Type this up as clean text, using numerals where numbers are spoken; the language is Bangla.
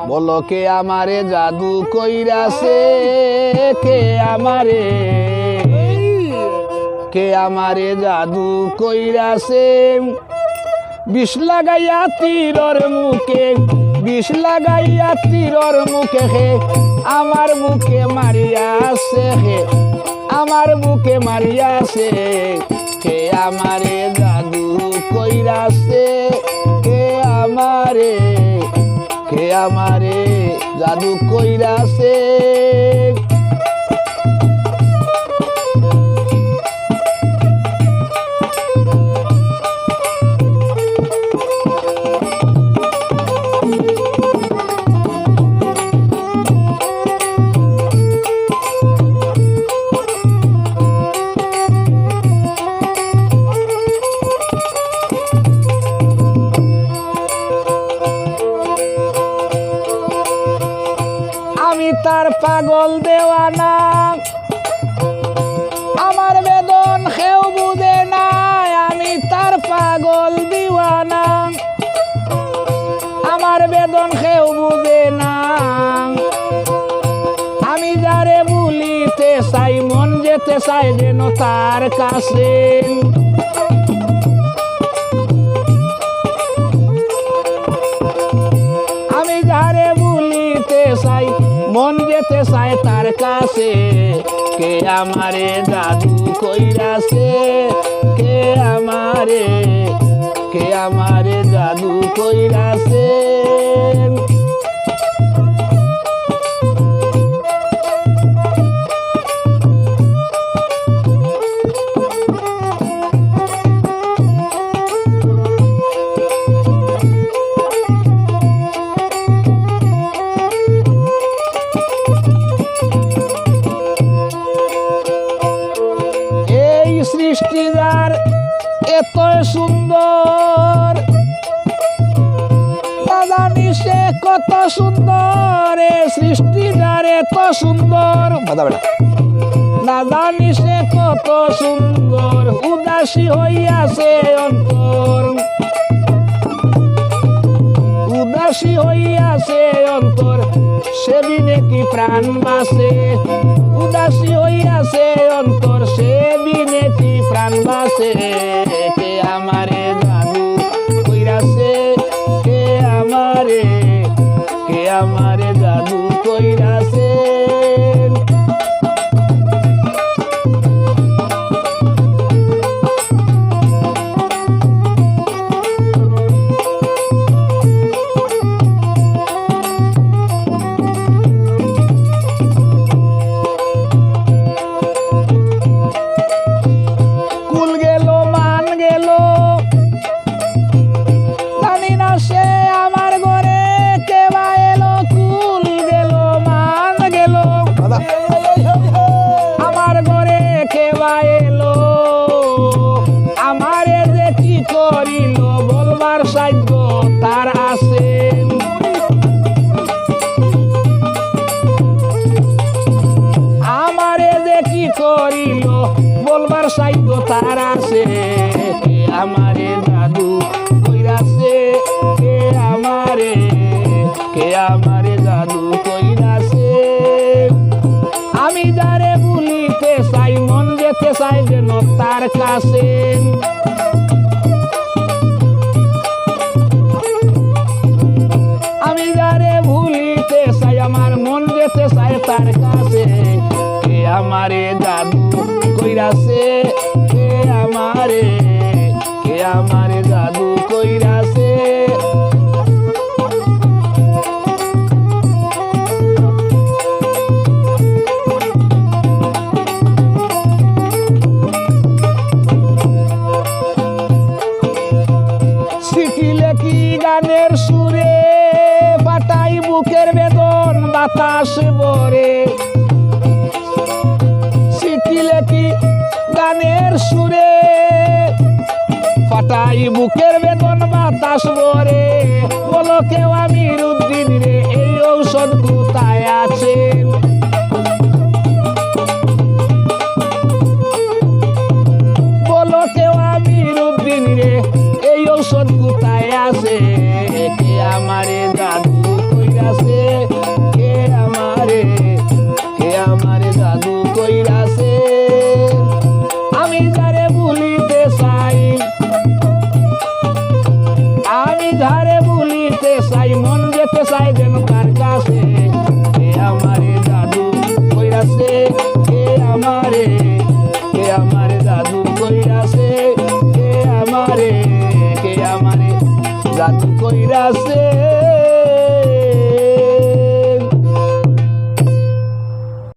বলো কে আমারে জাদু কইরাছে, কে আমারে জাদু কইরাছে। বিষ লাগাইয়া তীরর মুখে, বিষ লাগাইয়া তীরর মুখে হে আমার বুকে মারিয়াছে, হে আমার বুকে মারিয়াছে। কে আমারে জাদু কইরাছে, কে আমারে জাদু কইরাছে। আমি তার পাগল দেওয়ানা, আমার বেদন কেউ বুঝে না। আমি তার পাগল দিওয়ানা, আমার বেদন কেউ বুঝে না। আমি যারে ভুলিতে চাই, মন যেতে চাই যেন তার কাছে। আমি যারে ভুলিতে চাই, মন যেতে চায় তার কাছে। কে আমারে জাদু কইরাছে, কে আমারে জাদু কইরাছে। সৃষ্টি যার এত সুন্দর, না জানি সে কত সুন্দর। সৃষ্টি যার এত সুন্দর, না জানি সে কত সুন্দর। উদাসী হইয়াছে অন্তর, উদাসী হইয়াছে অন্তর, সে বিনে কি প্রাণ বাঁচে। উদাসী হইয়াছে অন্তর, সে বিনে কি প্রাণ বাঁচে। কে আমারে জাদু কইরাছে, কে আমারে জাদু কইরাছে। আমারে যে কি করিল বলবার সাধ্য তার আছে। আমারে যে কি করিল বলবার সাধ্য তার আছে। কে আমারে জাদু কইরাছে, কে আমারে জাদু কইরাছে। আমি যারে ভুলিতে চাই, মন যেতে চাই যেন তার কাছে। আমি যারে ভুলিতে চাই, আমার মন যেতে চাই তার কাছে। কে আমারে জাদু কইরাছে, কে আমারে জাদু কইরাছে। গানের সুরে পাটাই বুকের বেদন বাতাস ভরে। চিঠি লেখি গানের সুরে পাটাই বুকের বেদন বাতাস ভরে। বলো কেউ আমির উদ্দিন রে, এই ঔষধ কোথায় আছে। বলো কেউ আমির উদ্দিন রে, এই ঔষধ কোথায় আছে। কে আমারে জাদু কইরাছে, জাদু কইরাছে